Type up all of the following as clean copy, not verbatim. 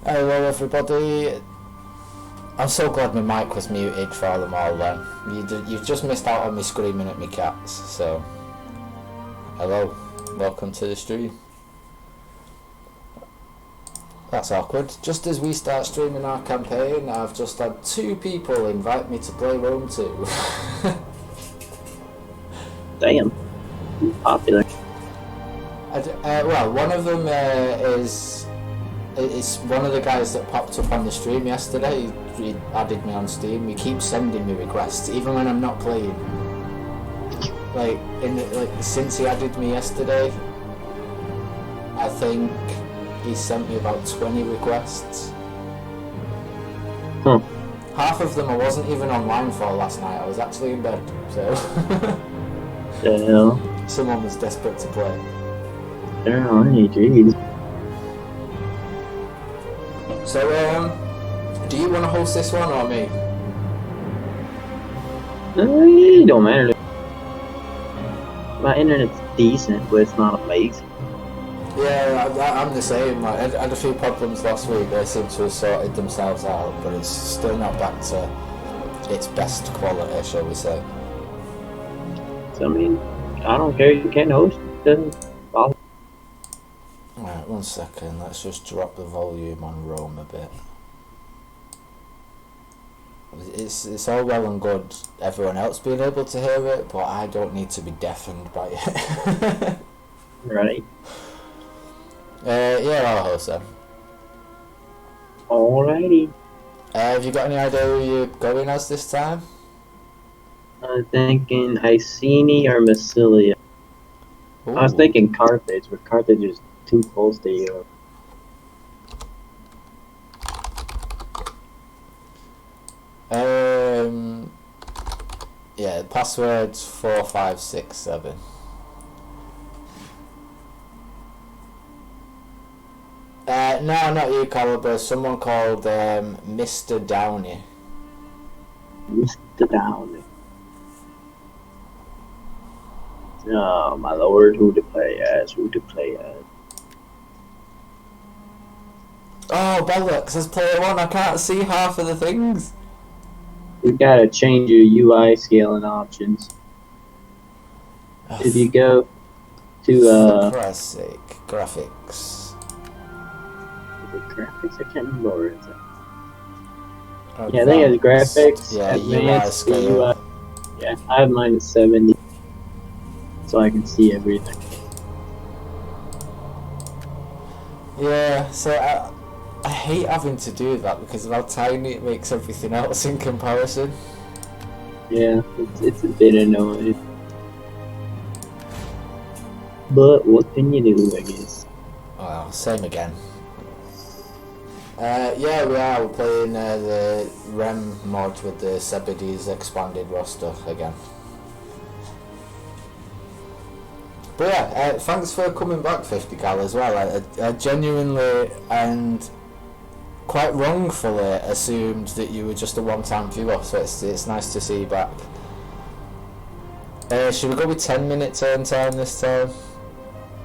Hello everybody. I'm so glad my mic was muted for them all then. You've just missed out on me screaming at me cats, so... Hello, welcome to the stream. That's awkward. Just as we start streaming our campaign, I've just had 2 people invite me to play Rome 2. Damn. Popular. Well, one of them is one of the guys that popped up on the stream yesterday. He added me on Steam. He keeps sending me requests, even when I'm not playing. Since he added me yesterday, I think he sent me about 20 requests. Half of them I wasn't even online for last night. I was actually in bed, so... Damn. Someone was desperate to play. Damn, jeez. So, do you want to host this one or me? It don't matter. My internet's decent, but it's not amazing. Yeah, I'm the same. I had a few problems last week. They seem to have sorted themselves out, but it's still not back to its best quality, shall we say. So, I mean, I don't care. You can host. Doesn't bother. Right, 1 second. Let's just drop the volume on Rome a bit. It's all well and good everyone else being able to hear it, but I don't need to be deafened by it. Right. Yeah, I'll host them. Alrighty. Have you got any idea who you're going as this time? I'm thinking Iceni or Massilia. Ooh. I was thinking Carthage, but Carthage is too close to you. Yeah, password's 4567. No, not you, Caliber. Someone called Mr. Downey. Mr. Downey. Oh, my lord, who to play as? Oh, bollocks, as player 1, I can't see half of the things. You gotta change your UI scaling options. If you go to For Christ's sake, graphics. Is it graphics? I can't remember where it's at. Advanced. Yeah, I think it's graphics. Yeah, advanced, UI scale. UI. Yeah, I have mine at 70, so I can see everything. Yeah, so I hate having to do that because of how tiny it makes everything else in comparison. Yeah, it's a bit annoying. But what can you do, I guess? Well, same again. Yeah, we are. We're playing the REM mod with the Zebedee's expanded roster again. But yeah, thanks for coming back, 50 Cal, as well. I genuinely and quite wrongfully assumed that you were just a one-time viewer, so it's nice to see you back. Should we go with 10-minute turn time this time?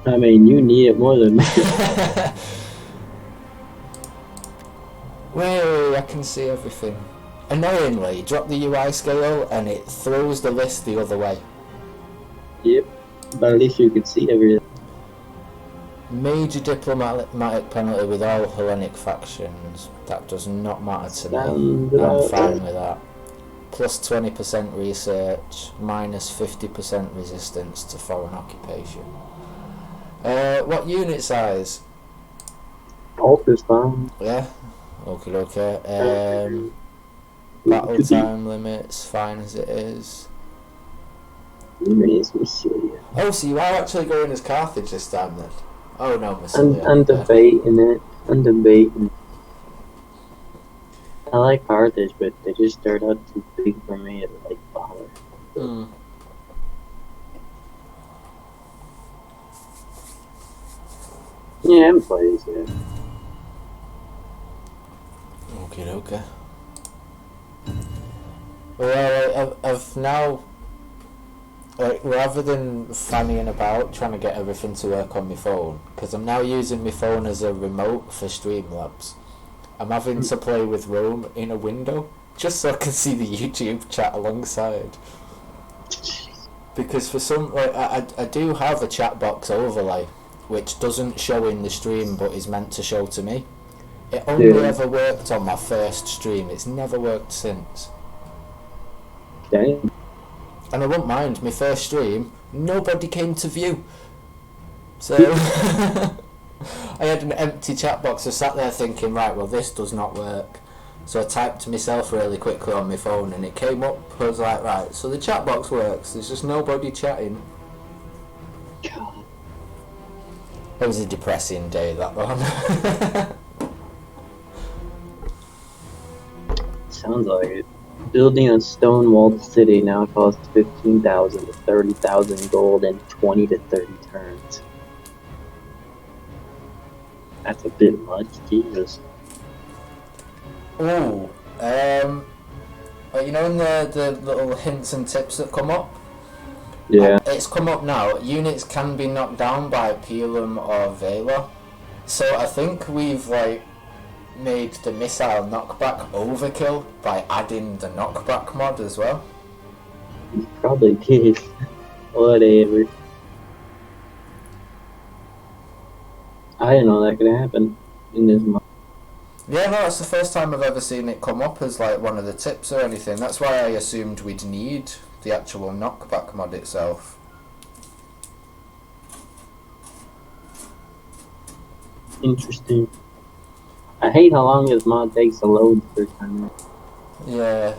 I mean, you need it more than me. Wait, I can see everything. Annoyingly, drop the UI scale and it throws the list the other way. Yep, but at least you can see everything. Major diplomatic penalty with all Hellenic factions. That does not matter to me. I'm fine with that. Plus 20% research, minus 50% resistance to foreign occupation. What unit size? Alt is fine. Yeah. Okay. Battle time limits, fine as it is. Oh, so you are actually going as Carthage this time then? Oh no, Massilia. I'm debating it. I like Carthage, but they just start out too big for me at like power. Yeah, I'm playing it. Okay. Well, I've now, like, rather than fannying about trying to get everything to work on my phone, because I'm now using my phone as a remote for Streamlabs, I'm having to play with Rome in a window just so I can see the YouTube chat alongside. Because for some, like, I do have a chat box overlay, which doesn't show in the stream but is meant to show to me. It only ever worked on my first stream. It's never worked since. Dang. And I won't mind, my first stream, nobody came to view. So I had an empty chat box. I sat there thinking, right, well, this does not work. So I typed to myself really quickly on my phone and it came up. I was like, right, so the chat box works. There's just nobody chatting. God. It was a depressing day, that one. Sounds like it. Building a stone-walled city now costs 15,000 to 30,000 gold and 20 to 30 turns. That's a bit much, Jesus. Ooh, you know in the little hints and tips that come up? Yeah. It's come up now. Units can be knocked down by Pelum or Valor. So I think we've, like, made the missile knockback overkill by adding the knockback mod as well. You probably did. Whatever. I didn't know that could happen in this mod. Yeah, no, it's the first time I've ever seen it come up as like one of the tips or anything. That's why I assumed we'd need the actual knockback mod itself. Interesting. I hate how long this mod takes to load the first time. Yeah.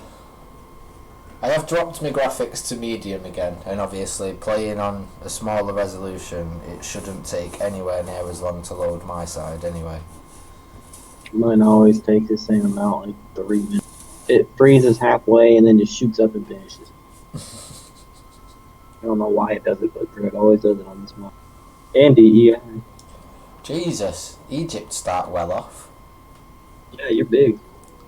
I have dropped my graphics to medium again, and obviously playing on a smaller resolution, it shouldn't take anywhere near as long to load my side anyway. Mine always takes the same amount, like 3 minutes. It freezes halfway and then just shoots up and finishes. I don't know why it does it, but it always does it on this mod. And DEI. Jesus, Egypt start well off. Yeah, you're big.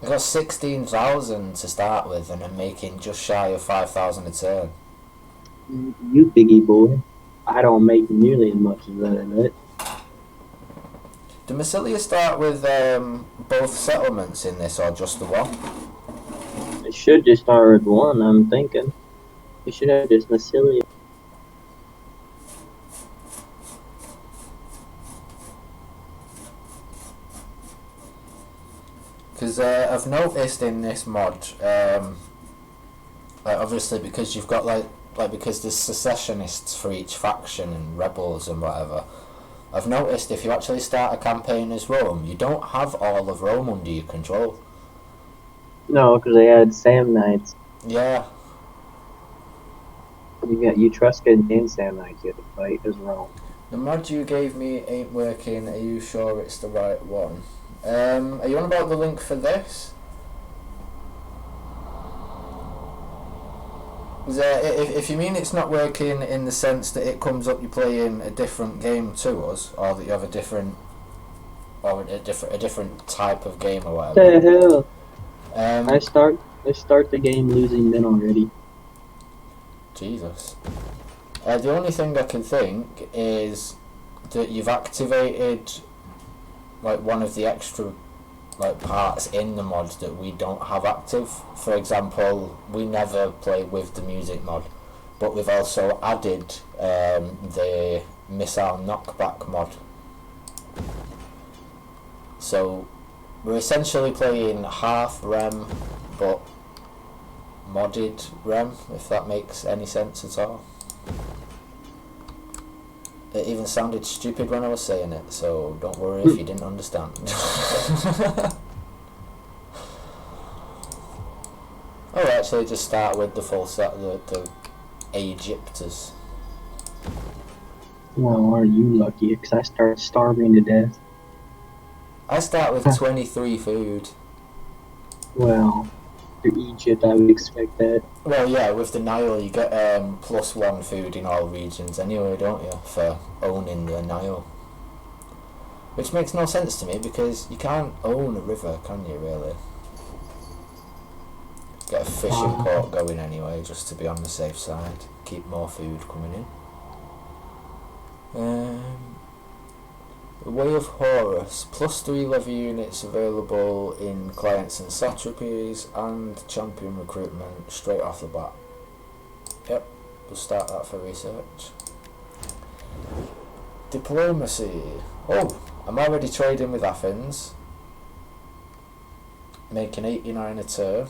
I got 16,000 to start with, and I'm making just shy of 5,000 a turn. You biggie boy. I don't make nearly as much as that, I bet. Do Massilia start with both settlements in this, or just the one? It should just start with one, I'm thinking. We should have just Massilia. Because I've noticed in this mod, like obviously because you've got like because there's secessionists for each faction and rebels and whatever. I've noticed if you actually start a campaign as Rome, you don't have all of Rome under your control. No, because they had Samnites. Yeah. You got Etruscan and Samnites you have to fight as Rome. The mod you gave me ain't working. Are you sure it's the right one? Are you on about the link for this? If you mean it's not working in the sense that it comes up you're playing a different game to us, or that you have a different type of game or whatever. What the hell? I start the game losing men already. Jesus. The only thing I can think is that you've activated like one of the extra like parts in the mod that we don't have active. For example, we never play with the music mod, but we've also added the missile knockback mod. So we're essentially playing half REM but modded REM, if that makes any sense at all. It even sounded stupid when I was saying it, so don't worry if you didn't understand. I'll actually just start with the full set of the Egypters. Well, aren't you lucky? Because I start starving to death. I start with 23 food. Well, for Egypt, I would expect that. Well, yeah, with the Nile you get +1 food in all regions anyway, don't you, for owning the Nile? Which makes no sense to me, because you can't own a river, can you, really? Get a fishing port going anyway, just to be on the safe side. Keep more food coming in. Way of Horus, +3 levy units available in clients and satrapies, and champion recruitment straight off the bat. Yep, we'll start that for research. Diplomacy. Oh, I'm already trading with Athens, making 89 a turn.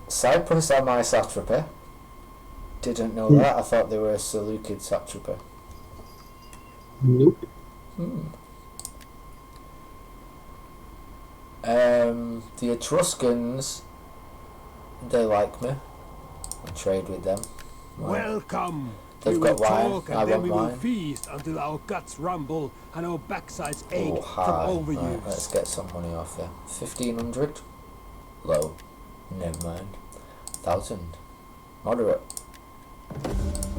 Cyprus are my satrapy. Didn't know that. I thought they were a Seleucid satrapy. Nope. The Etruscans, they like me. I trade with them. Welcome. They've we got will wine. talk I and then want we will wine. feast until our guts rumble and our backsides ache Oh, from high. overuse. Right, let's get some money off here. 1,500. Low. Never mind. 1,000. Moderate.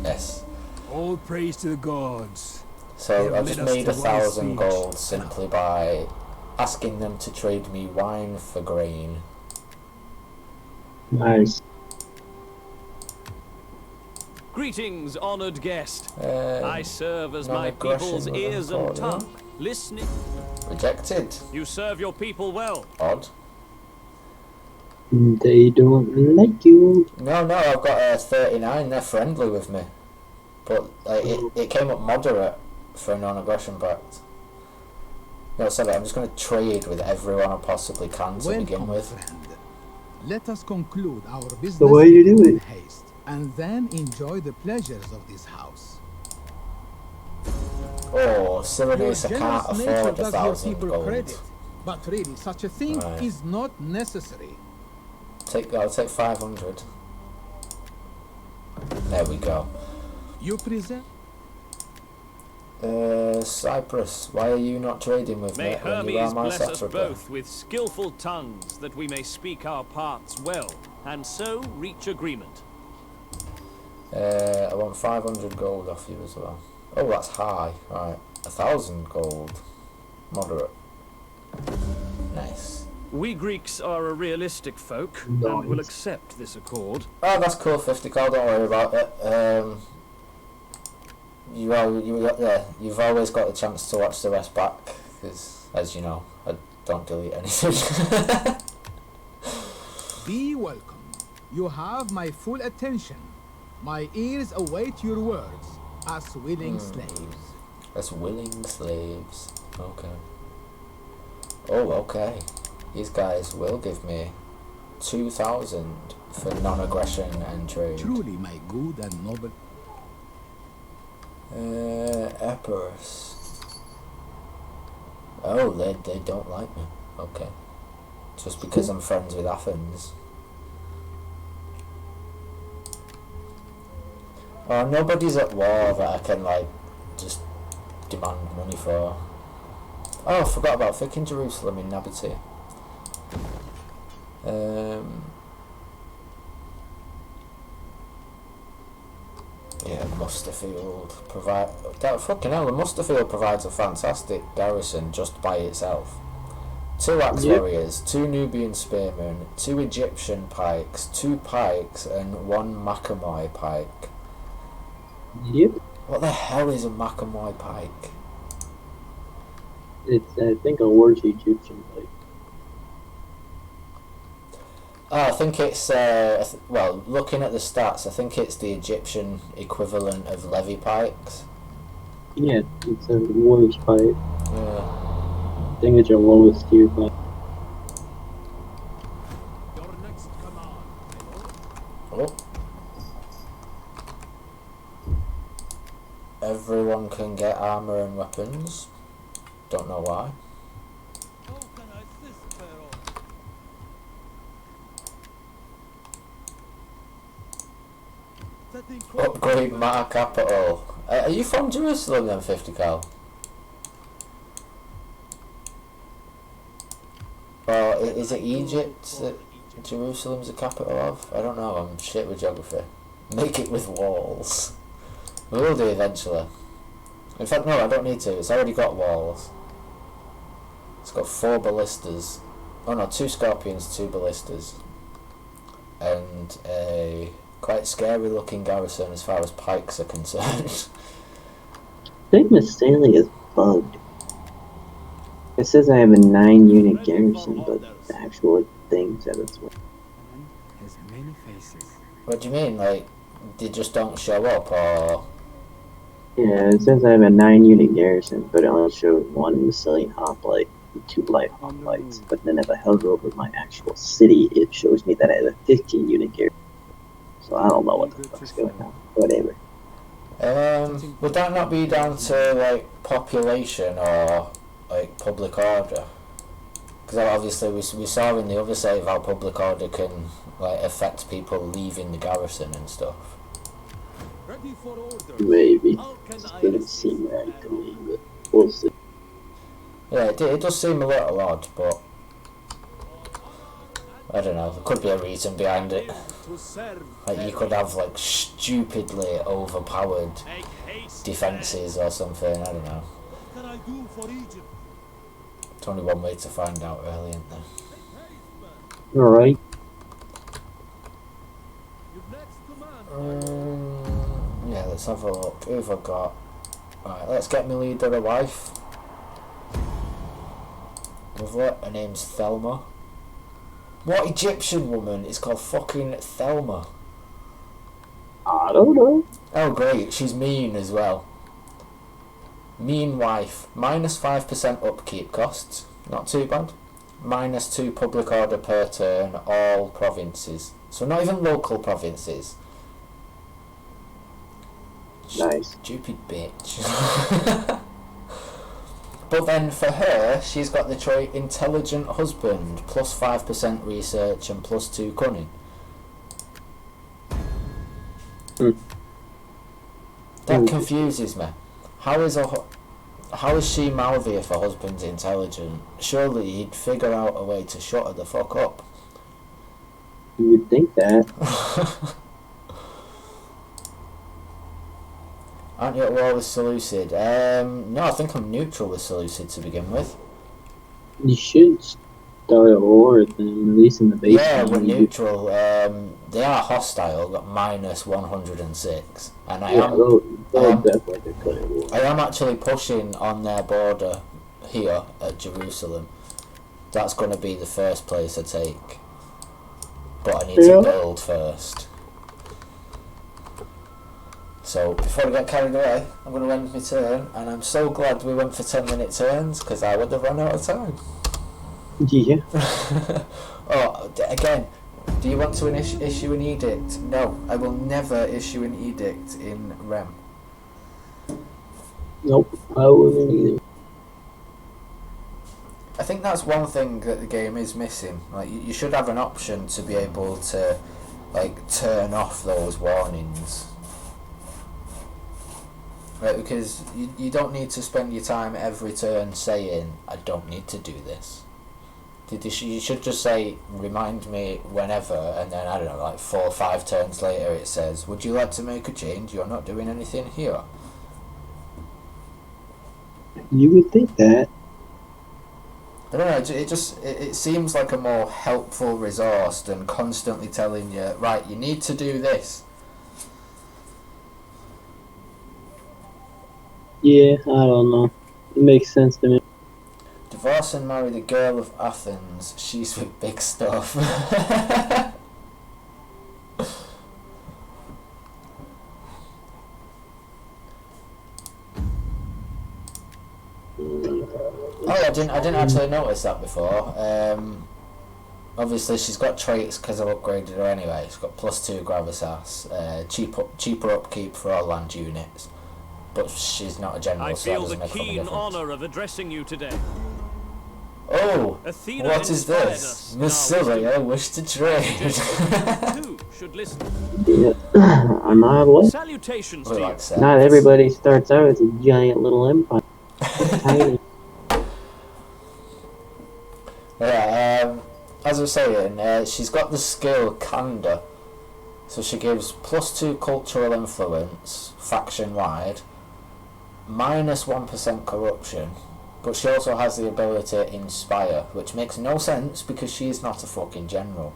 Yes. All praise to the gods. So They I just led us made to 1,000 wise gold speech. simply by asking them to trade me wine for grain. Nice. Greetings, honored guest. Um, I serve as my non-aggression people's was ears and important. tongue. Listening, Rejected. you serve your people well. Odd. They don't like you. No, I've got a 39. They're friendly with me, but it came up moderate for a non-aggression pact. No, sorry, I'm just going to trade with everyone I possibly can to begin Welcome, with. friend. Let us conclude our business The way you do in it. haste, and then enjoy the pleasures of this house. Oh, Your Cyrenaice, I can't generous nature afford does your 1,000 people gold. credit, but really such a thing Right. is not necessary. I'll take 500. There we go. You present Cyprus, why are you not trading with May me when you are Hermes my bless us satrapy? both with skillful tongues, that we may speak our parts well, and so reach agreement. I want 500 gold off you as well. Oh, that's high. Right, 1,000 gold. Moderate. Nice. We Greeks are a realistic folk, and will accept this accord. Oh, that's cool. 50 gold. Don't worry about it. You've always got the chance to watch the rest back, because, as you know, I don't delete anything. be welcome. You have my full attention. My ears await your words as willing slaves. As willing slaves. Okay. Oh, okay. These guys will give me 2,000 for non-aggression and trade. Truly, my good and noble. Epirus. Oh, they don't like me. Okay. Just because I'm friends with Athens. Oh, nobody's at war that I can, like, just demand money for. Oh, I forgot about fucking Jerusalem in Nabatea. Yeah, Musterfield fucking hell, the Musterfield provides a fantastic garrison just by itself. 2 axe warriors, 2 Nubian spearmen, 2 Egyptian pikes, 2 pikes, and 1 Macamoy pike. Yep. What the hell is a Macamoy pike? It's, I think, a large Egyptian like. Oh, I think it's, well, looking at the stats, I think it's the Egyptian equivalent of levy pikes. Yeah, it's a warrior's pipe. Yeah. I think it's your lowest tier pipe. Your next command, my lord. Oh. Everyone can get armour and weapons. Don't know why. How can I assist, Pharaoh? Setting course. Upgrade my capital. Are you from Jerusalem then, 50 cal? Or is it Egypt that Jerusalem's the capital of? I don't know, I'm shit with geography. Make it with walls. We will do eventually. In fact, no, I don't need to. It's already got walls. It's got 4 ballistas. Oh no, 2 scorpions, 2 ballistas. And a quite scary looking garrison as far as pikes are concerned. think Massalia is bugged. It says I have a 9-unit garrison, but the actual thing says it's one. Has many faces. What do you mean? Like, they just don't show up, or? Yeah, it says I have a 9-unit garrison, but it only shows 1 Massilian hoplite and 2 light hoplites. But then if I hover over my actual city, it shows me that I have a 15-unit garrison. So I don't know what the fuck's going on. Whatever. Would that not be down to, like, population or, like, public order? Because obviously we saw in the other save how public order can, like, affect people leaving the garrison and stuff. Ready for orders. Maybe. How can I Didn't assist? seem right to me, but we'll see. Yeah, it does seem a little odd, but I don't know. There could be a reason behind it. To serve. Like, you could have, like, stupidly overpowered Make haste. defences or something. I don't know. What can I do for Egypt? It's only one way to find out, really, isn't there? Alright. Your next command. Yeah, let's have a look. Who have I got? Right, let's get my leader a wife. Lovely. Her name's Thelma. What Egyptian woman is called fucking Thelma? I don't know. Oh great, she's mean as well. Mean wife. -5% upkeep costs. Not too bad. -2 public order per turn, all provinces. So not even local provinces. Nice. Stupid bitch. But then for her, she's got the trait intelligent husband, +5% research and +2 cunning. That confuses me. How is she mouthy if her husband's intelligent? Surely he'd figure out a way to shut her the fuck up. You would think that. Aren't you at war with Seleucid? No, I think I'm neutral with Seleucid to begin with. You should start a war with them, at least in the base. Yeah, we're neutral. They are hostile, got -106. And I am actually pushing on their border here at Jerusalem. That's going to be the first place I take. But I need to build first. So before I get carried away, I'm going to end my turn, and I'm so glad we went for 10-minute turns, because I would have run out of time. Yeah. Oh, again, do you want to issue an edict? No, I will never issue an edict in REM. Nope, I wouldn't either. I think that's one thing that the game is missing. Like, you should have an option to be able to, like, turn off those warnings. Right, because you don't need to spend your time every turn saying, I don't need to do this. You should just say, remind me whenever, and then, I don't know, like 4 or 5 turns later it says, would you like to make a change? You're not doing anything here. You would think that. I don't know, it seems like a more helpful resource than constantly telling you, right, you need to do this. Yeah, I don't know. It makes sense to me. Divorce and marry the girl of Athens. She's with big stuff. Oh, I didn't actually notice that before. Obviously she's got traits because I've upgraded her anyway. She's got +2 gravitas, cheaper upkeep for all land units. But she's not a general, I so that feel the doesn't make any keen difference. honor of addressing you today. Oh, Athena what is inspired this? us. Miss Silly, I wish to trade. Too should listen. Yeah. I'm not what? Salutations We to you. like sex. Not everybody starts out as a giant little empire. Tiny. Yeah, as I was saying, she's got the skill Candor, so she gives +2 cultural influence, faction-wide, -1% corruption, but she also has the ability to inspire, which makes no sense because she's not a fucking general.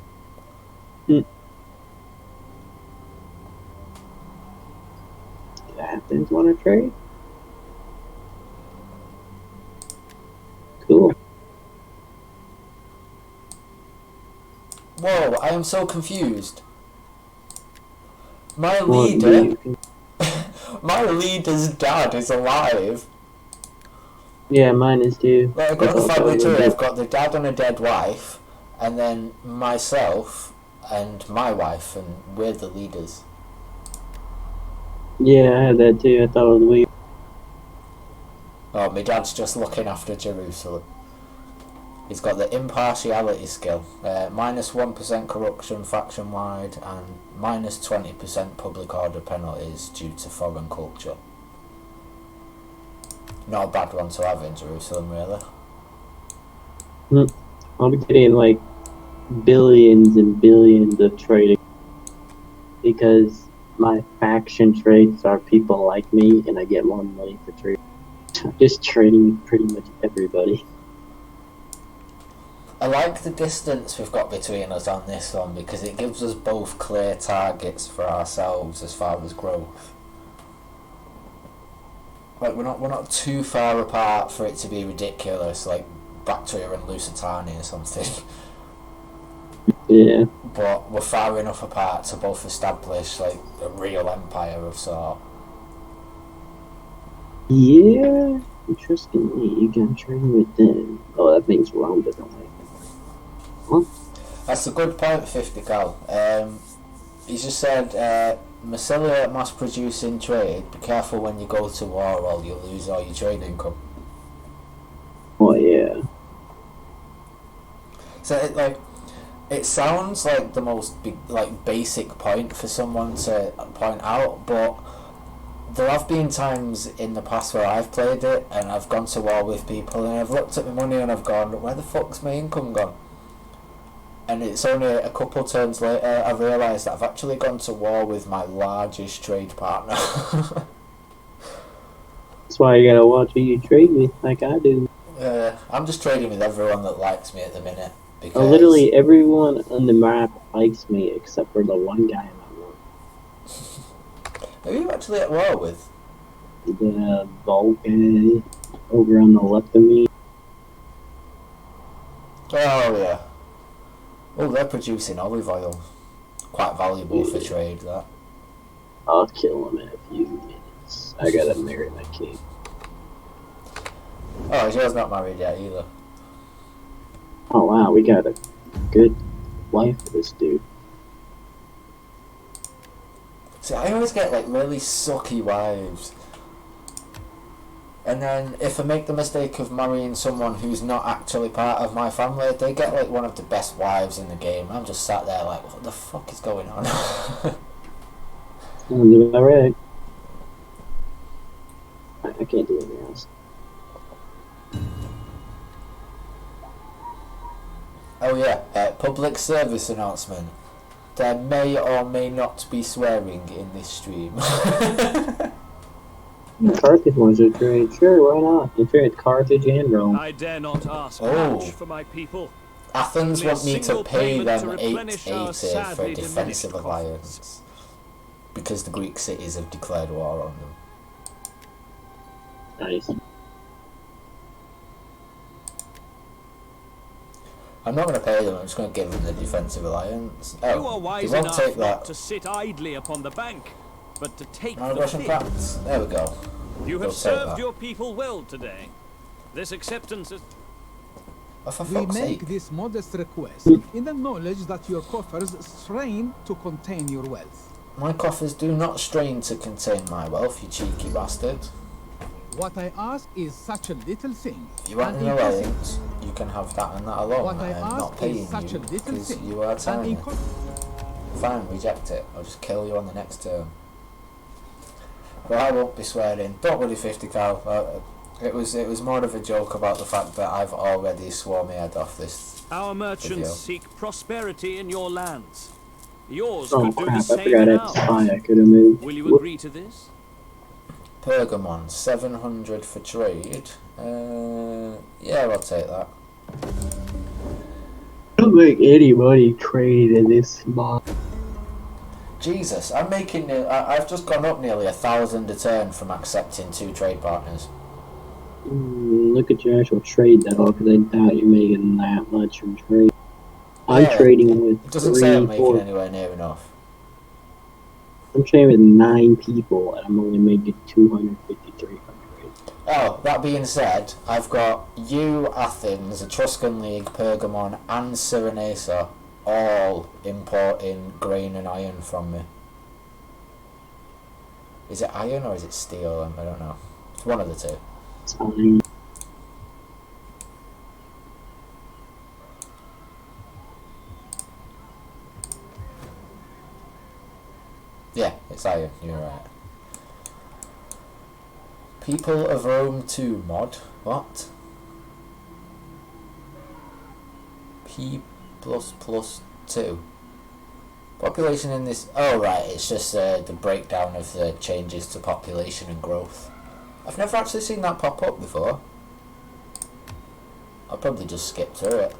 Athens want to trade? Whoa, I am so confused. My Well, leader, my leader's dad is alive. yeah, mine is too. Like, I've got It's the also family tree, legit. I've got the dad and a dead wife, and then myself and my wife, and we're the leaders. Yeah, I had that too. I thought it was weird. Oh, my dad's just looking after Jerusalem. He's got the impartiality skill, minus 1% corruption faction-wide, and minus 20% public order penalties due to foreign culture. Not a bad one to have in Jerusalem, really. I'll be getting like billions and billions of trading because my faction traits are people like me, and I get more money for trade. Just trading with pretty much everybody. I like the distance we've got between us on this one because it gives us both clear targets for ourselves as far as growth. Like we're not too far apart for it to be ridiculous, like Bactria and Lusitania or something. Yeah. But we're far enough apart to both establish like a real empire of sort. Yeah. Interestingly, you can trade with them. Oh, that means Rome doesn't like them. Huh? That's a good point, 50 Cal. He just said, Massilia mass producing trade, be careful when you go to war or you'll lose all your trade income. Oh, yeah. So it sounds like the most basic point for someone to point out, but there have been times in the past where I've played it and I've gone to war with people and I've looked at my money and I've gone, where the fuck's my income gone? And it's only a couple turns later I've realised that I've actually gone to war with my largest trade partner. That's why you gotta watch who you trade with, like I do. I'm just trading with everyone that likes me at the minute. Because Literally everyone on the map likes me except for the one guy in my war. Who are you actually at war with? The Vulcan over on the left of me. Oh yeah. Oh, they're producing olive oil. Quite valuable for trade, that. I'll kill him in a few minutes. I gotta marry my king. Oh, yours not married yet either. Oh wow, we got a good wife for this dude. See, I always get like really sucky wives. And then if I make the mistake of marrying someone who's not actually part of my family, they get like one of the best wives in the game. I'm just sat there like, what the fuck is going on? Sounds about right. I can't do anything else. Oh yeah, public service announcement. There may or may not be swearing in this stream. Carthage wants to trade. Sure, why not? You trade Carthage and Rome. I dare not ask Oh. much for my people. Athens Only a want me to single pay payment them to replenish our 880 for a sadly defensive diminished alliance. Because the Greek cities have declared war on them. Nice. I'm not going to pay them, I'm just going to give them the defensive alliance. You are Oh, they wise won't enough take not that. to sit idly upon the bank, but to take the Non-Russian bid. facts. There we go. You They'll have take served that. your people well today. This acceptance is... Oh, for We fuck's make sake. this modest request in the knowledge that your coffers strain to contain your wealth. My coffers do not strain to contain my wealth, you cheeky bastard. What I ask is such a little thing. If you want and an impossible. alliance, you can have that and that alone. What I I am not ask paying is such you a little because thing. you are and tiny. Fine, reject it. I'll just kill you on the next turn. But I won't be swearing. Don't worry, 50 Cal. It was more of a joke about the fact that I've already swore my head off this. Our merchants Video. seek prosperity in your lands. Yours Oh could do the crap, I same forgot in I had ours. spy I could have moved. Will you Whoop. agree to this? Pergamon, 700 for trade. Yeah, I'll take that. Don't make anybody trade in this mod. Jesus, I'm making. I've just gone up nearly 1,000 a turn from accepting 2 trade partners. Look at your actual trade though, because I doubt you're making that much from trade. I'm Yeah, trading with it doesn't say I'm three, making four. anywhere near enough. I'm trading with 9 people, and I'm only making 250, 300. Oh, that being said, I've got you, Athens, Etruscan League, Pergamon, and Cyrenaica all importing grain and iron from me. Is it iron or is it steel? I don't know. It's one of the two. It's fine. Yeah, it's iron. You're right. People of Rome 2 mod. What? P++2. Population in this... Oh, right. It's just the breakdown of the changes to population and growth. I've never actually seen that pop up before. I'll probably just skip through it.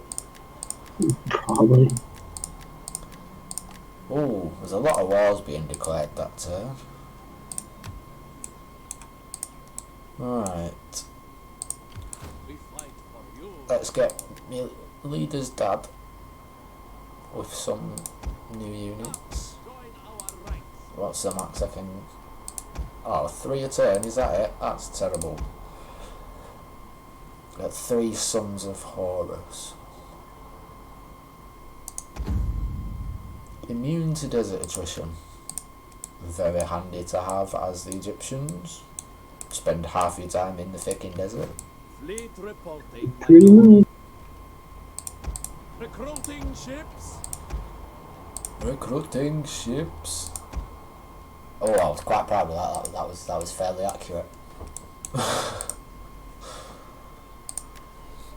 Probably. Ooh, there's a lot of wars being declared that turn. Alright. We fight for you. Let's get me leader's dad with some new units. Join our ranks. What's the max I can... Oh, 3 a turn, is that it? That's terrible. Got 3 Sons of Horus. Immune to desert attrition. Very handy to have as the Egyptians. Spend half your time in the thickened desert. Fleet reporting. my Pretty lord. much. Recruiting ships. Recruiting ships. Oh, I was quite proud of that. That was fairly accurate.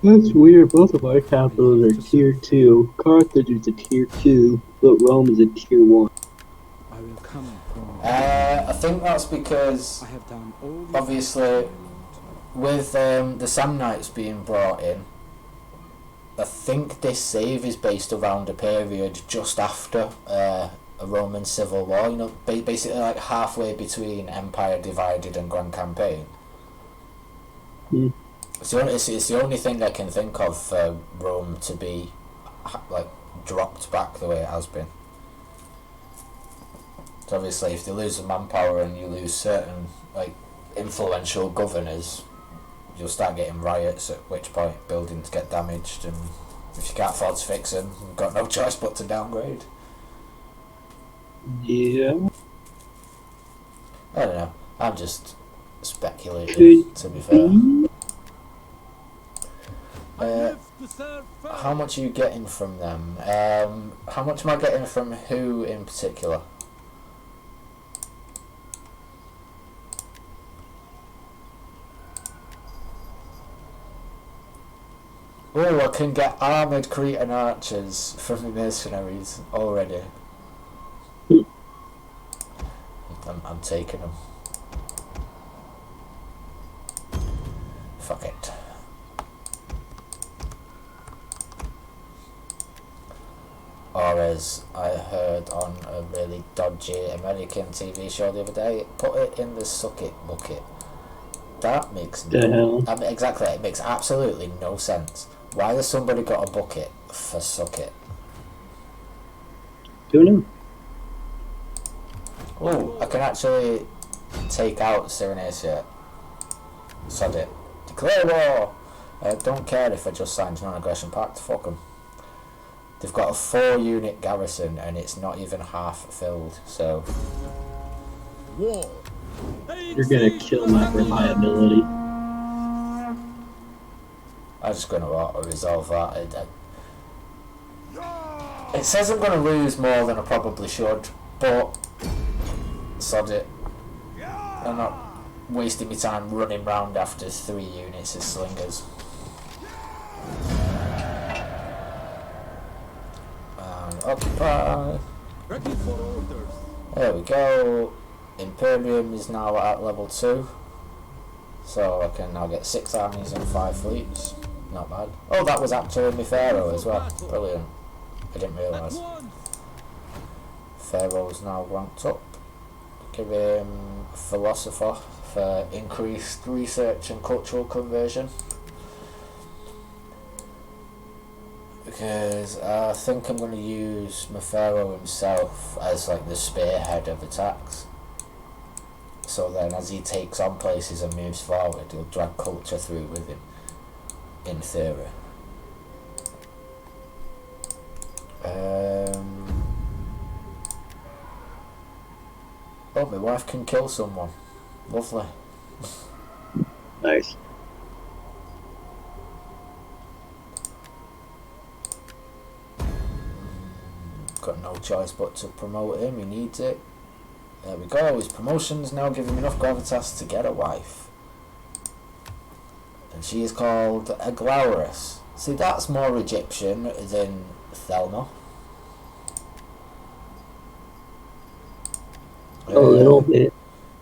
That's weird. Both of our capitals are tier 2. Carthage is a tier 2, but Rome is a tier 1. I will come from. I think that's because I have done all the obviously with the Samnites being brought in, I think this save is based around a period just after a Roman civil war. You know, basically like halfway between Empire Divided and Grand Campaign. Hmm. It's the only thing I can think of for Rome to be like dropped back the way it has been. So obviously, if they lose the manpower and you lose certain like influential governors, you'll start getting riots. At which point, buildings get damaged, and if you can't afford to fix them, you've got no choice but to downgrade. Yeah. I don't know. I'm just speculating. To be fair. I live to serve first. How much are you getting from them? How much am I getting from who in particular? Oh, I can get armoured Cretan archers from the mercenaries already. I'm taking them. Fuck it. Or as I heard on a really dodgy American TV show the other day, put it in the suck it bucket. That makes The hell? I mean, exactly, it makes absolutely no sense. Why has somebody got a bucket for suck it? Don't know. Oh, I can actually take out Cyrenaica. Sod it. Declare war! I don't care if I just signed a non-aggression pact, fuck them. They've got a 4-unit garrison and it's not even half filled, so... War. You're gonna kill my reliability. I'm just going to auto-resolve that. It says I'm going to lose more than I probably should, but... Sod it. I'm not wasting my time running round after 3 units of slingers. And occupy. Ready for orders. There we go. Imperium is now at level 2. So I can now get 6 armies and 5 fleets. Not bad. Oh, that was actually my Pharaoh as well. Brilliant. I didn't realise. Pharaoh's now ranked up. Give him Philosopher for increased research and cultural conversion. because I think I'm going to use Mefero himself as like the spearhead of attacks. So then as he takes on places and moves forward, he'll drag culture through with him, in theory. Oh, my wife can kill someone. Lovely. Nice. Got no choice but to promote him, he needs it. There we go, his promotions now give him enough gravitas to get a wife. And she is called Aglauris. See, that's more Egyptian than Thelma. A little bit.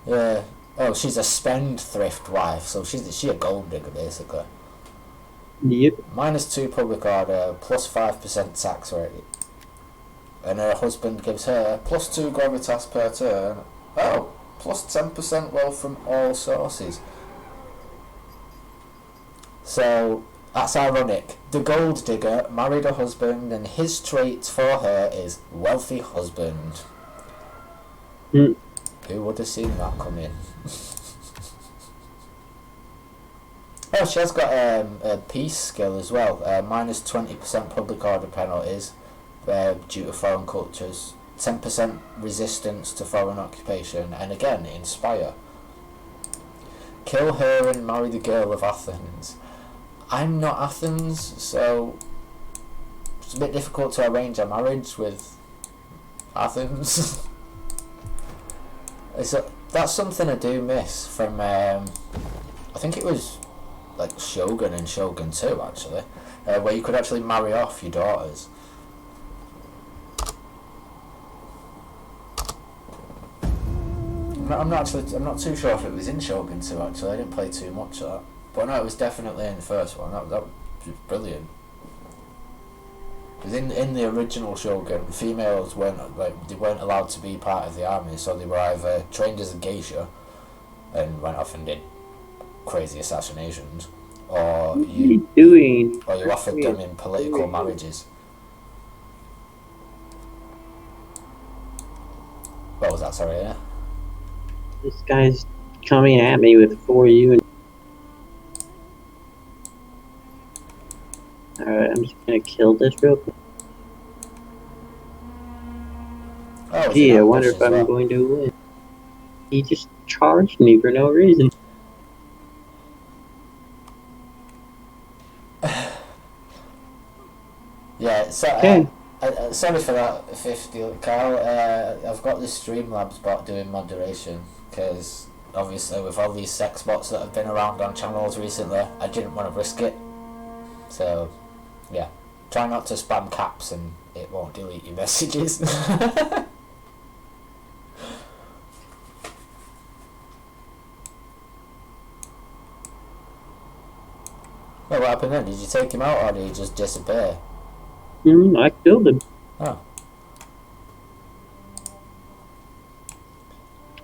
Yeah. Oh, she's a spendthrift wife, so she's a gold digger basically. Yep. -2 public order, +5% tax rate. And her husband gives her +2 gravitas per turn. Oh, +10% wealth from all sources. So, that's ironic. The gold digger married a husband and his trait for her is wealthy husband. Mm. Who would have seen that coming? Oh, she has got a peace skill as well. -20% public order penalties due to foreign cultures. 10% resistance to foreign occupation. And again, inspire. Kill her and marry the girl of Athens. I'm not Athens, so it's a bit difficult to arrange a marriage with Athens. That's something I do miss from, I think it was like Shogun and Shogun 2 actually, where you could actually marry off your daughters. I'm not too sure if it was in Shogun 2 actually, I didn't play too much of that. But no, it was definitely in the first one, that was brilliant. Because in the original Shogun, females weren't allowed to be part of the army, so they were either trained as a geisha and went off and did crazy assassinations, or you offered them in political marriages. What was that? Sorry, yeah. This guy's coming at me with 4 units. Alright, I'm just gonna kill this real quick. Oh, gee, I wonder if I'm going to win. He just charged me for no reason. Yeah, so Okay. sorry for that, 50, Carl. I've got the Streamlabs bot doing moderation, because obviously with all these sex bots that have been around on channels recently, I didn't want to risk it. So, yeah. Try not to spam caps and it won't delete your messages. Well, what happened then? Did you take him out or did he just disappear? I killed him. Oh.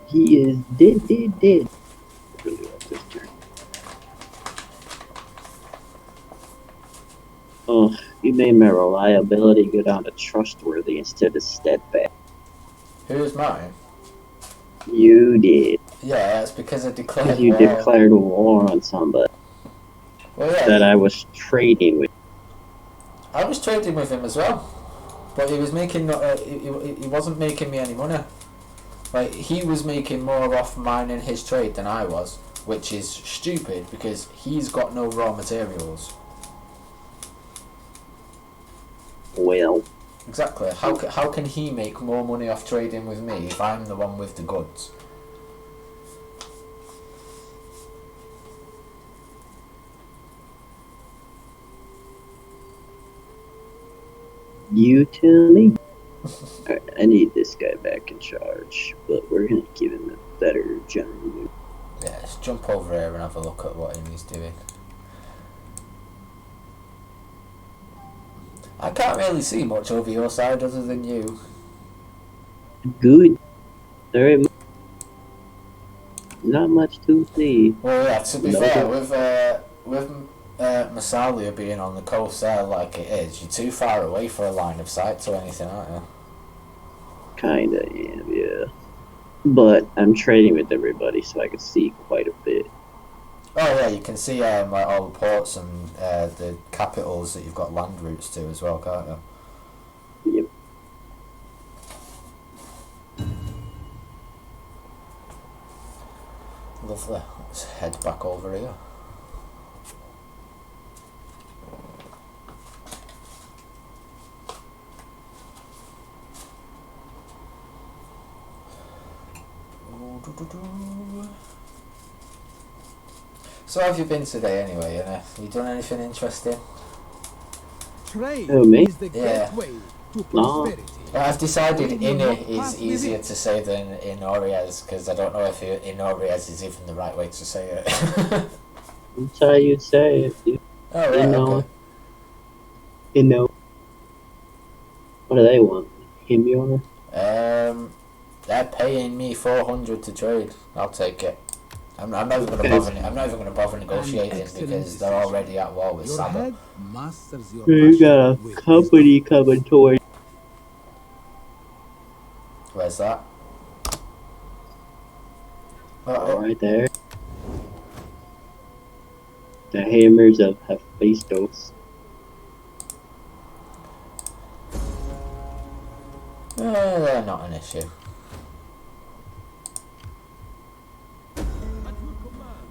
He is dead. Really like this turn. Oh, you made my reliability go down to trustworthy instead of steadfast. Who's mine? You did. Yeah, it's because I declared Because you war. declared war on somebody Well, yeah, that I was trading with. I was trading with him as well, but he was making he wasn't making me any money. Like, he was making more off mine in his trade than I was, which is stupid because he's got no raw materials. Well, Exactly. How can he make more money off trading with me if I'm the one with the goods? you tell me. Alright, I need this guy back in charge, but we're gonna give him a better general. Yeah, just jump over here and have a look at what he's doing. I can't really see much over your side other than you. Good. Very much. Not much to see. Well, yeah. To be fair, with Massalia being on the coast there like it is, you're too far away for a line of sight to anything, aren't you? Kinda am, yeah. But I'm trading with everybody, so I can see quite a bit. Oh yeah, you can see like all the ports and the capitals that you've got land routes to as well, can't you? Yep. Lovely. Let's head back over here. So how have you been today anyway, Have you done anything interesting? Trade Oh, me? is the Yeah. gateway to No. prosperity. I've decided We will not Ini pass is with easier it. to say than Inoriez, because I don't know if Inoriez is even the right way to say it. That's how you say it. Oh, right, okay. You know. What do they want? Himior? They're paying me 400 to trade. I'll take it. I'm not even going to Okay. bother. I'm not even going to bother negotiating excellent because they're decision. already at war with Your Saba. head masters your You passion got a with company coming towards. Where's that? Right there. The hammers of Hephaestus. They're not an issue.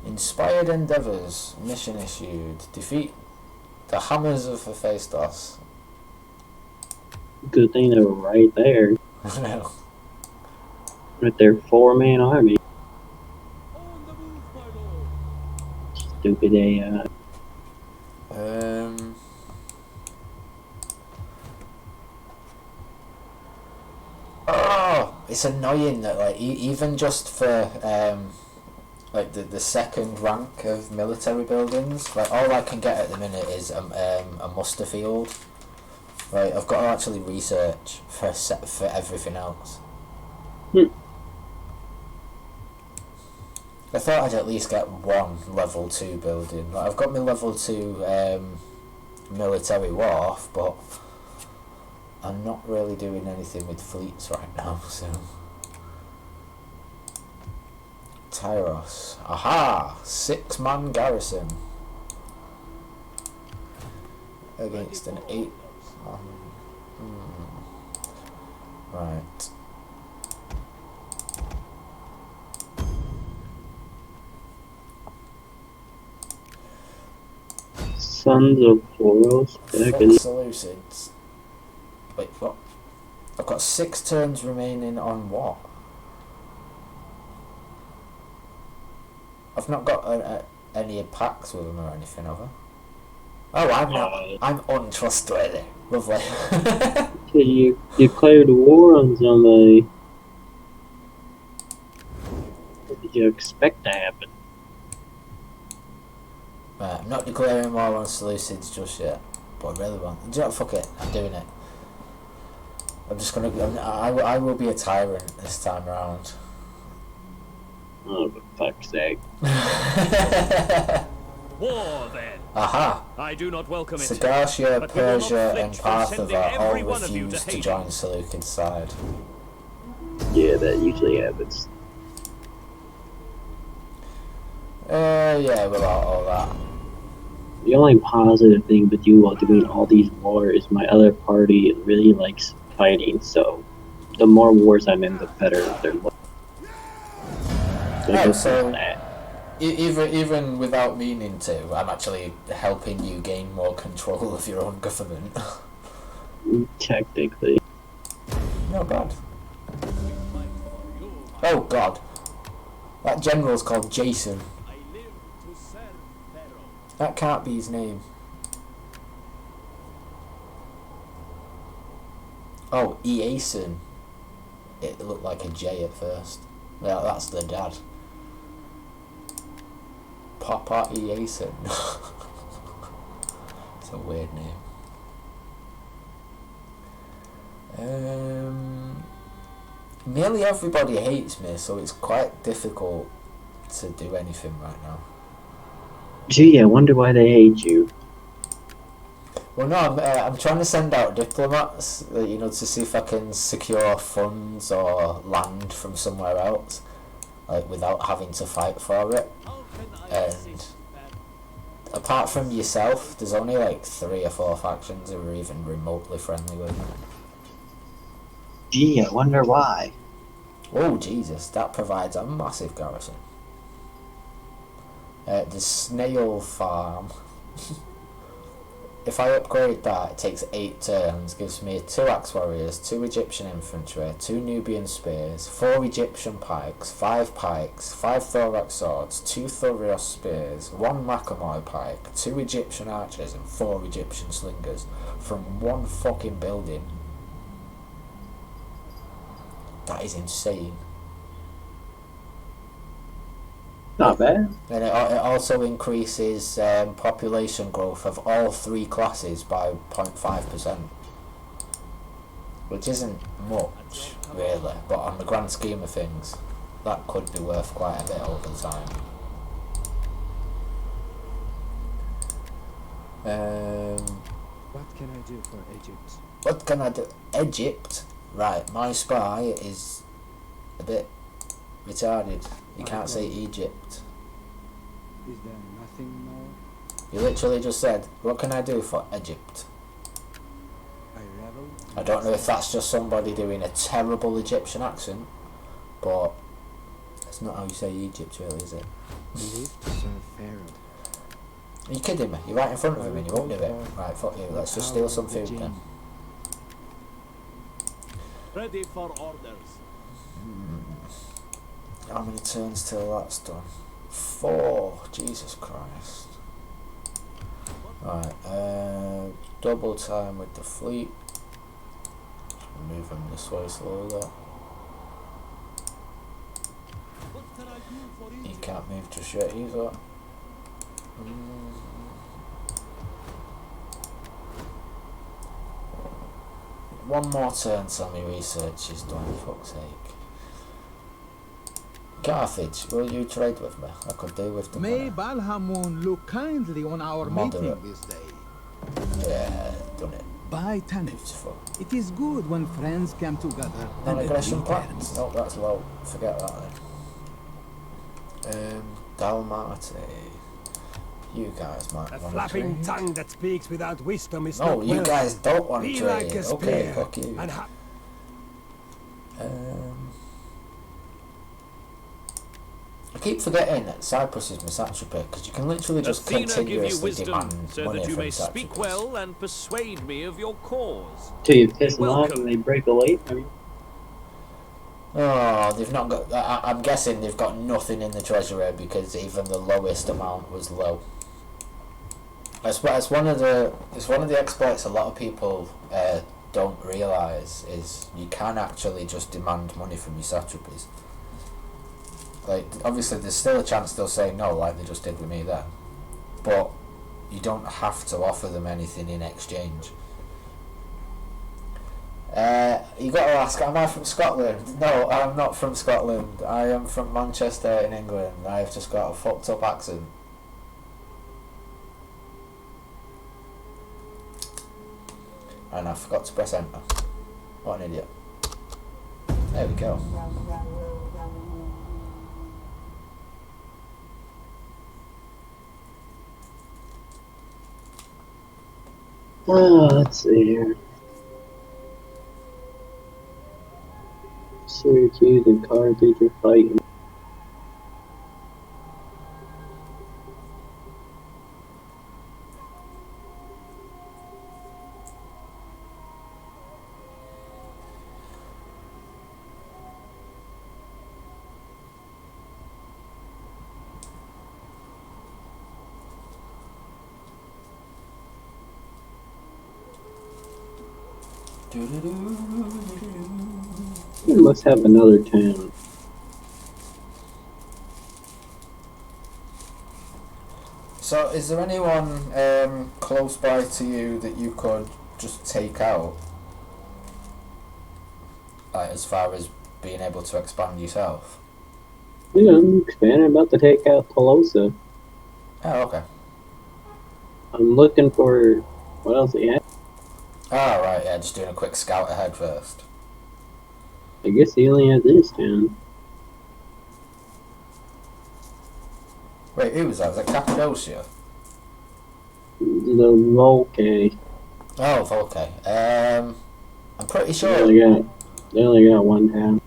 Inspired endeavors. Mission issued. Defeat the hammers of Hephaestus. Good thing they were right there. I know. With their 4-man army. Stupid AI. Oh, it's annoying that like even just for like the second rank of military buildings, like all I can get at the minute is a muster field. Right, I've got to actually research for everything else. I thought I'd at least get one level 2 building. Like, I've got my level 2 military wharf, but I'm not really doing anything with fleets right now, so... Tyros. Aha! 6-man garrison. Against an 8-man... Right. Sons of Horus. Back in. Seleucids. Wait, what? I've got 6 turns remaining on what? I've not got any packs with them or anything, have I? Oh, I'm not. I'm untrustworthy. Lovely. So you declared war on somebody. What did you expect to happen? Right, I'm not declaring war on Seleucids just yet, but I really want. Do you know what? Fuck it. I'm doing it. I'm just gonna. I will be a tyrant this time around. Oh, for fuck's sake. War, then. Aha! I do not welcome it. Sagacia, But we will not Persia, flinch and from sending Partha all every one of you to refused to Hades. join Seleucid's side. Yeah, that usually happens. Yeah, without all that. The only positive thing with you while doing all these wars is my other party really likes fighting, so the more wars I'm in, the better they're looking. Oh, so even without meaning to, I'm actually helping you gain more control of your own government. Technically. No god. Oh god. That general's called Jason. That can't be his name. Oh, Eason. It looked like a J at first. Yeah, that's the dad. Papa Eason. It's a weird name. Nearly everybody hates me, so it's quite difficult to do anything right now. Gee, I wonder why they hate you. Well, no, I'm trying to send out diplomats, you know, to see if I can secure funds or land from somewhere else, like without having to fight for it. And apart from yourself, there's only like 3 or 4 factions who are even remotely friendly with me. Gee, I wonder why. Oh Jesus, that provides a massive garrison. The snail farm. If I upgrade that, it takes 8 turns, gives me 2 axe warriors, 2 Egyptian infantry, 2 Nubian spears, 4 Egyptian pikes, 5 thorax swords, 2 Thurios spears, 1 Macamoy pike, 2 Egyptian archers, and 4 Egyptian slingers from one fucking building. That is insane. Not bad. And it also increases population growth of all 3 classes by 0.5%, which isn't much really, but on the grand scheme of things that could be worth quite a bit over time. What can I do for Egypt? What can I do? Egypt? Right, my spy is a bit retarded. You can't say Egypt. Is there nothing more? You literally just said, what can I do for Egypt? I revel. I don't know if that's just somebody doing a terrible Egyptian accent, but that's not how you say Egypt really, is it? Live to serve Pharaoh. Are you kidding me? You're right in front of him and you won't do it. Right, fuck you, let's just steal some food then. Ready for orders. How many turns till that's done? 4, Jesus Christ. Right, double time with the fleet. Move him this way slowly. He can't move just yet either. One more turn till my research is done, for fuck's sake. Carthage, will you trade with me? I could do with the May money. Balhamun look kindly on our Moderate. meeting this day. Yeah, done it. By Tanith, Beautiful. it is good when friends come together and Non-aggression agree plans? terms. No, that's low. Forget that then. Dalmati. You guys might A want to flapping trade. tongue that speaks without wisdom is No, not you well. guys don't want to Be trade. like a Okay, spear fuck you. and I keep forgetting that Cyprus is my satrapy because you can literally just Athena give you continuously wisdom, demand so money that you from may speak satrapies. well and persuade me of your cause. Till you piss them off Welcome. and they break away from you. Oh, they've not got. I'm guessing they've got nothing in the treasury because even the lowest amount was low. It's one of the exploits a lot of people don't realise is you can actually just demand money from your satrapies. Like, obviously there's still a chance they'll say no, like they just did with me then, but you don't have to offer them anything in exchange. You got to ask, am I from Scotland? No, I'm not from Scotland. I am from Manchester in England. I've just got a fucked up accent. And I forgot to press enter. What an idiot. There we go. Let's see here. Syracuse and Carthage are fighting. We must have another town. So, is there anyone close by to you that you could just take out? Like, as far as being able to expand yourself? Yeah, I'm expanding, about to take out Pelosa. Oh, okay. I'm looking for what else he had. Oh, right, yeah, just doing a quick scout ahead first. I guess he only had this town. Wait, who was that? Was that Cappadocia? The Volcay. Oh, Volcay. I'm pretty They sure. only got one town.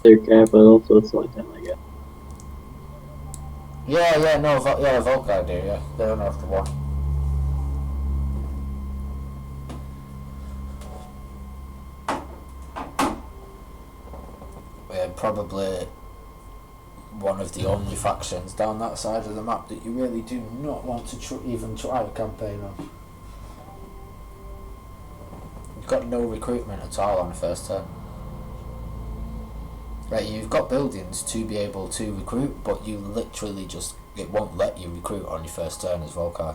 Their capital, so it's the only town they got. Yeah, no, Volcay do, yeah. They don't have the one. Yeah, probably one of the only factions down that side of the map that you really do not want to even try a campaign on. You've got no recruitment at all on the first turn. Right, you've got buildings to be able to recruit, but you literally just, it won't let you recruit on your first turn as Volcay.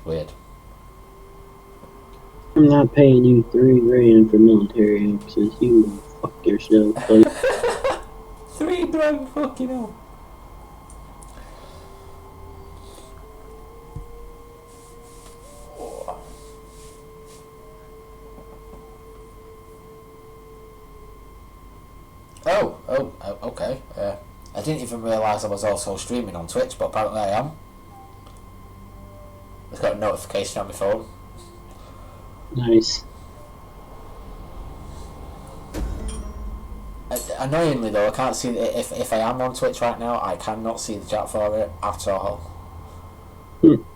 Weird. I'm not paying you $3 grand for military access. You fuck yourself, buddy. $3 fucking hell. Okay. I didn't even realise I was also streaming on Twitch, but apparently I am. I've got a notification on my phone. Nice. Annoyingly though, I can't see if I am on Twitch right now. I cannot see the chat for it at all.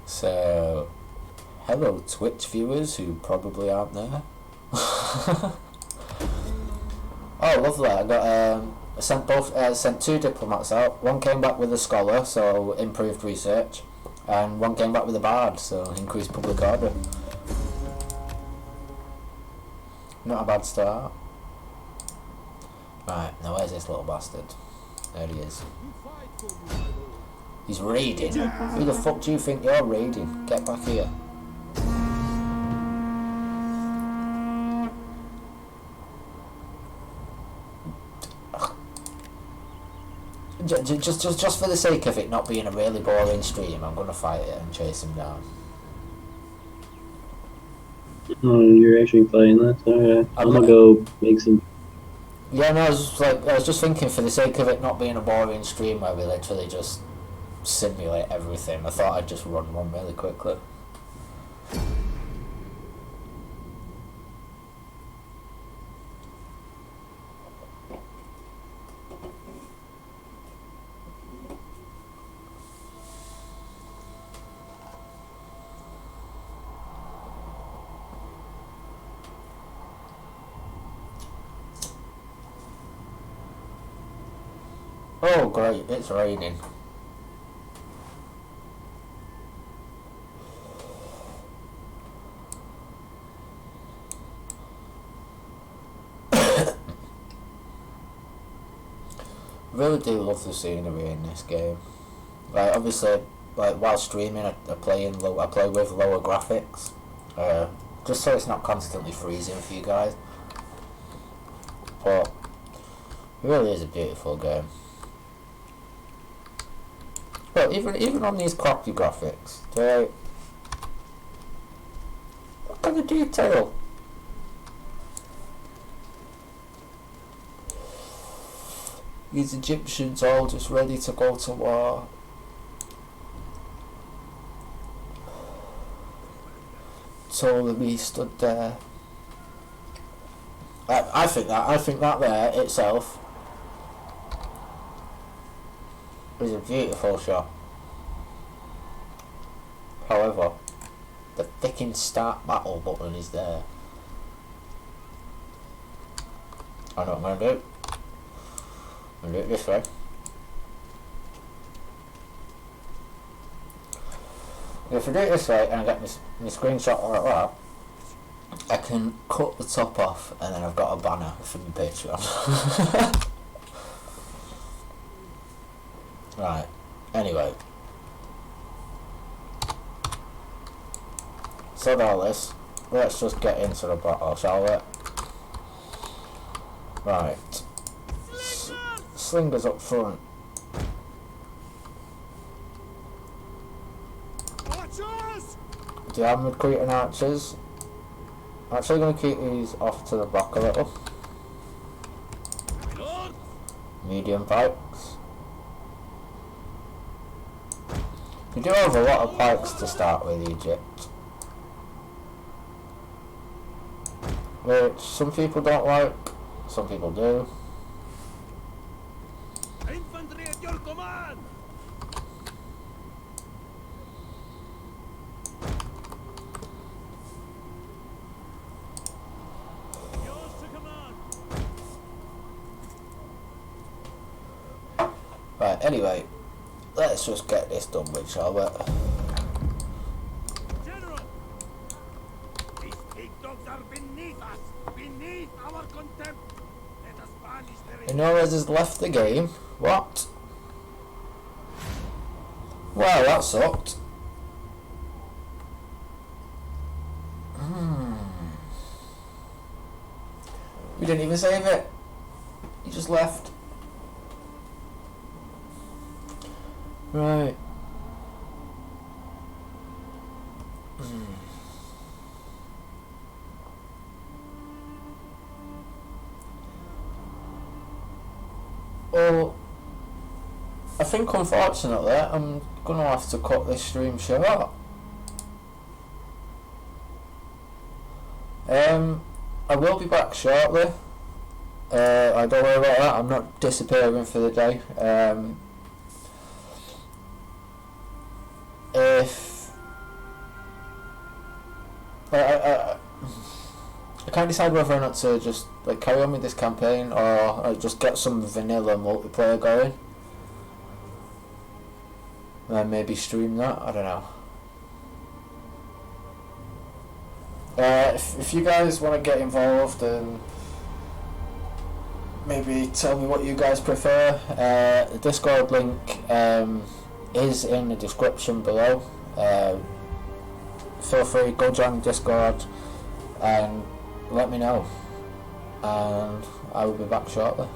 So, hello Twitch viewers who probably aren't there. Oh, lovely! I got I sent 2 diplomats out. One came back with a scholar, so improved research, and one came back with a bard, so increased public order. Not a bad start. Right, now where's this little bastard? There he is. He's raiding. Who the fuck do you think you're raiding? Get back here. Just for the sake of it not being a really boring stream, I'm gonna fight it and chase him down. Oh, you're actually playing this? Okay. I'm gonna go make some. Yeah, no, I was just thinking, for the sake of it not being a boring stream where we literally just simulate everything, I thought I'd just run one really quickly. Oh great, it's raining. Really do love the scenery in this game. Like obviously, like while streaming, I play with lower graphics, just so it's not constantly freezing for you guys. But it really is a beautiful game. Well, even on these crappy graphics, look at the detail. These Egyptians all just ready to go to war. Ptolemy stood there. I think that there itself is a beautiful shot. However, the fucking start battle button is there. I know what I'm gonna do. I'm gonna do it this way. If I do it this way and I get my screenshot like that, I can cut the top off and then I've got a banner for my Patreon. Right, anyway. So all this, let's just get into the battle, shall we? Right. Slingers up front. the armoured Cretan archers. I'm actually going to keep these off to the back a little. Medium pikes. You do have a lot of pikes to start with, Egypt. Which some people don't like, some people do. Infantry at your command! Yours to command! Right, anyway, let's just get this done with, shall we? General! These pig dogs are beneath us! Beneath our contempt! Let us banish their... Inoriez has left the game. What? Well, that sucked. We didn't even save it. He just left. Right. Well, I think unfortunately I'm gonna have to cut this stream short. I will be back shortly. I don't worry about that. I'm not disappearing for the day. If I can't decide whether or not to just like carry on with this campaign or just get some vanilla multiplayer going and maybe stream that. I don't know. If you guys want to get involved and maybe tell me what you guys prefer, the Discord link is in the description below. Feel free, go join the Discord and let me know, and I will be back shortly.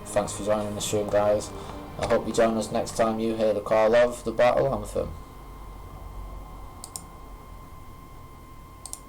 Thanks for joining the stream, guys. I hope you join us next time you hear the call of the battle anthem.